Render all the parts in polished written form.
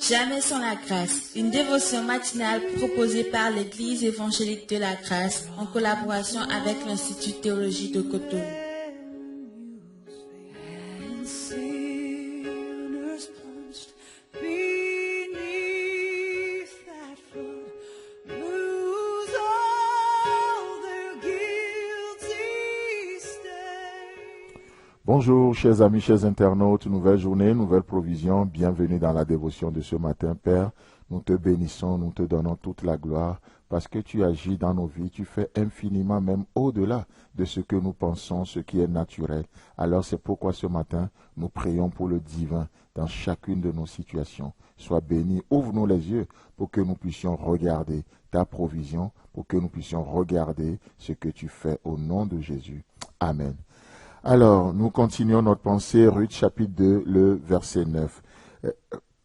Jamais sans la grâce, une dévotion matinale proposée par l'Église évangélique de la grâce en collaboration avec l'Institut de théologie de Cotonou. Bonjour, chers amis, chers internautes, nouvelle journée, nouvelle provision, bienvenue dans la dévotion de ce matin, Père. Nous te bénissons, nous te donnons toute la gloire, parce que tu agis dans nos vies, tu fais infiniment, même au-delà de ce que nous pensons, ce qui est naturel. Alors c'est pourquoi ce matin, nous prions pour le divin dans chacune de nos situations. Sois béni, ouvre-nous les yeux pour que nous puissions regarder ta provision, pour que nous puissions regarder ce que tu fais au nom de Jésus. Amen. Alors, nous continuons notre pensée, Ruth chapitre 2, le verset 9.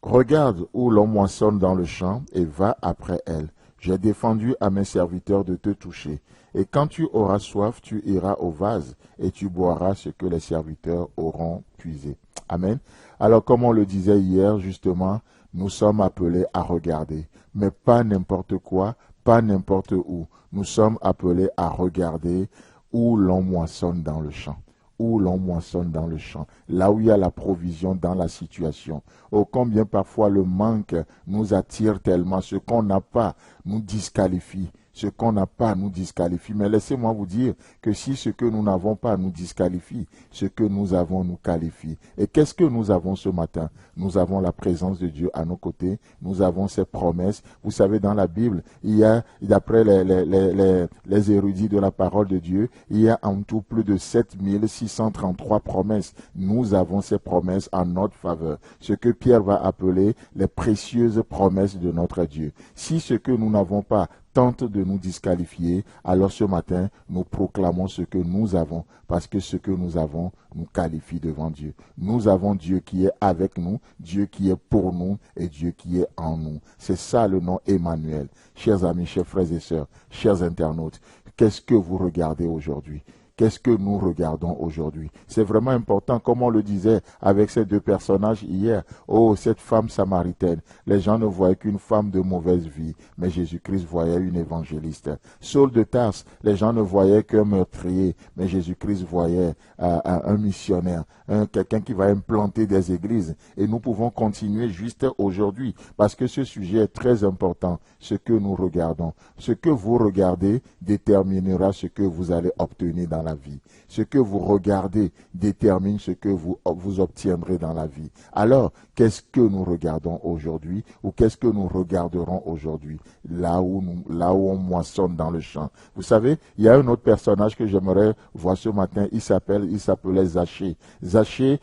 Regarde où l'on moissonne dans le champ et va après elle. J'ai défendu à mes serviteurs de te toucher. Et quand tu auras soif, tu iras au vase et tu boiras ce que les serviteurs auront puisé. Amen. Alors, comme on le disait hier, justement, nous sommes appelés à regarder, mais pas n'importe quoi, pas n'importe où. Nous sommes appelés à regarder où l'on moissonne dans le champ. Où l'on moissonne dans le champ, là où il y a la provision dans la situation. Oh, combien parfois le manque nous attire tellement, ce qu'on n'a pas nous disqualifie. Ce qu'on n'a pas nous disqualifie. Mais laissez-moi vous dire que si ce que nous n'avons pas nous disqualifie, ce que nous avons nous qualifie. Et qu'est-ce que nous avons ce matin? Nous avons la présence de Dieu à nos côtés. Nous avons ses promesses. Vous savez, dans la Bible, il y a, d'après les érudits de la parole de Dieu, il y a en tout plus de 7633 promesses. Nous avons ces promesses en notre faveur. Ce que Pierre va appeler les précieuses promesses de notre Dieu. Si ce que nous n'avons pas tente de nous disqualifier, alors ce matin, nous proclamons ce que nous avons, parce que ce que nous avons nous qualifie devant Dieu. Nous avons Dieu qui est avec nous, Dieu qui est pour nous et Dieu qui est en nous. C'est ça le nom Emmanuel. Chers amis, chers frères et sœurs, chers internautes, qu'est-ce que vous regardez aujourd'hui? Qu'est-ce que nous regardons aujourd'hui? C'est vraiment important, comme on le disait avec ces deux personnages hier. Oh, cette femme samaritaine. Les gens ne voyaient qu'une femme de mauvaise vie, mais Jésus-Christ voyait une évangéliste. Saul de Tarse, les gens ne voyaient qu'un meurtrier, mais Jésus-Christ voyait un missionnaire, quelqu'un qui va implanter des églises. Et nous pouvons continuer juste aujourd'hui, parce que ce sujet est très important, ce que nous regardons. Ce que vous regardez déterminera ce que vous allez obtenir dans la vie. Ce que vous regardez détermine ce que vous obtiendrez dans la vie. Alors, qu'est-ce que nous regardons aujourd'hui ou qu'est-ce que nous regarderons aujourd'hui là où on moissonne dans le champ? Vous savez, il y a un autre personnage que j'aimerais voir ce matin, il s'appelait Zachée. Zachée,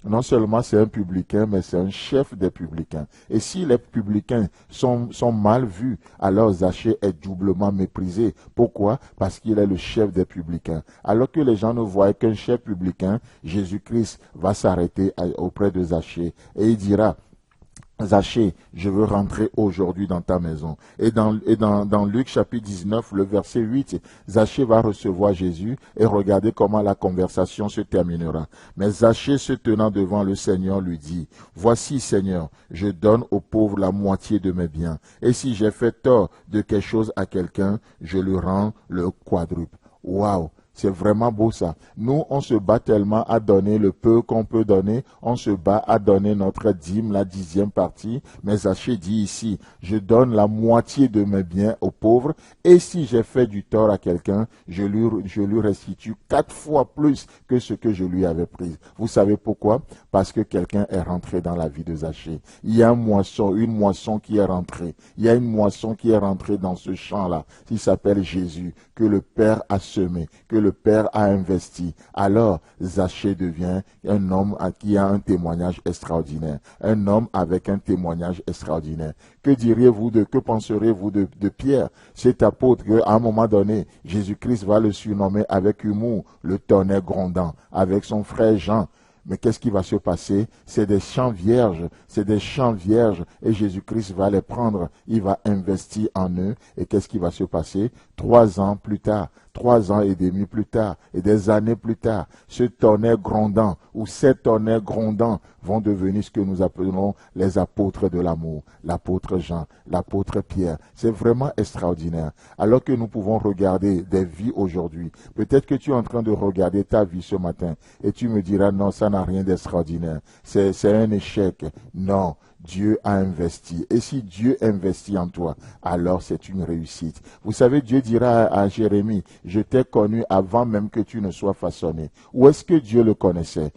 non seulement c'est un publicain, mais c'est un chef des publicains. Et si les publicains sont mal vus, alors Zachée est doublement méprisé. Pourquoi? Parce qu'il est le chef des publicains. Alors que les gens ne voient qu'un chef publicain, Jésus-Christ va s'arrêter auprès de Zachée et il dira: Zachée, je veux rentrer aujourd'hui dans ta maison. Et dans Luc chapitre 19, le verset 8, Zachée va recevoir Jésus et regardez comment la conversation se terminera. Mais Zachée, se tenant devant le Seigneur, lui dit: Voici, Seigneur, je donne aux pauvres la moitié de mes biens. Et si j'ai fait tort de quelque chose à quelqu'un, je lui rends le quadruple. Waouh! C'est vraiment beau ça. Nous, on se bat tellement à donner le peu qu'on peut donner. On se bat à donner notre dîme, la 10e partie. Mais Zachée dit ici: je donne la moitié de mes biens aux pauvres. Et si j'ai fait du tort à quelqu'un, je lui restitue 4 fois plus que ce que je lui avais pris. Vous savez pourquoi? Parce que quelqu'un est rentré dans la vie de Zachée. Il y a une moisson qui est rentrée. Il y a une moisson qui est rentrée dans ce champ-là. Il s'appelle Jésus, que le Père a semé, que le Père a investi. Alors, Zachée devient un homme qui a un témoignage extraordinaire. Un homme avec un témoignage extraordinaire. Que penserez-vous de Pierre, cet apôtre qu'à un moment donné, Jésus-Christ va le surnommer avec humour, le tonnerre grondant, avec son frère Jean. Mais qu'est-ce qui va se passer? C'est des champs vierges, et Jésus-Christ va les prendre, il va investir en eux, et qu'est-ce qui va se passer? 3 ans plus tard, 3 ans et demi plus tard, et des années plus tard, ce tonnerre grondant, ou ces tonnerres grondants vont devenir ce que nous appelons les apôtres de l'amour, l'apôtre Jean, l'apôtre Pierre. C'est vraiment extraordinaire. Alors que nous pouvons regarder des vies aujourd'hui, peut-être que tu es en train de regarder ta vie ce matin et tu me diras non, ça n'a rien d'extraordinaire. C'est un échec. Non. Dieu a investi. Et si Dieu investit en toi, alors c'est une réussite. Vous savez, Dieu dira à Jérémie, je t'ai connu avant même que tu ne sois façonné. Où est-ce que Dieu le connaissait?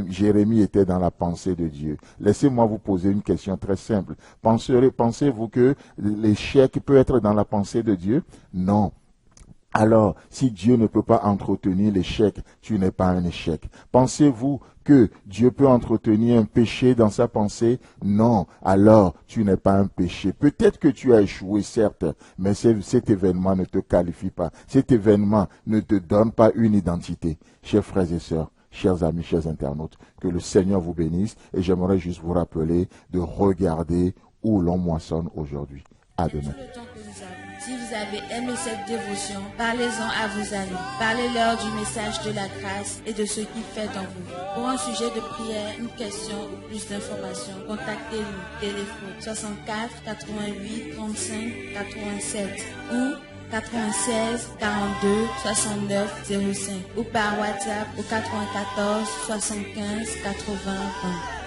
Jérémie était dans la pensée de Dieu. Laissez-moi vous poser une question très simple. Pensez-vous que l'échec peut être dans la pensée de Dieu? Non. Alors, si Dieu ne peut pas entretenir l'échec, tu n'es pas un échec. Pensez-vous que Dieu peut entretenir un péché dans sa pensée? Non, alors tu n'es pas un péché. Peut-être que tu as échoué, certes, mais cet événement ne te qualifie pas. Cet événement ne te donne pas une identité. Chers frères et sœurs, chers amis, chers internautes, que le Seigneur vous bénisse et j'aimerais juste vous rappeler de regarder où l'on moissonne aujourd'hui. À demain. Si vous avez aimé cette dévotion, parlez-en à vos amis. Parlez-leur du message de la grâce et de ce qu'il fait en vous. Pour un sujet de prière, une question ou plus d'informations, contactez-nous. Téléphone 64 88 35 87 ou 96 42 69 05 ou par WhatsApp au 94 75 80 20.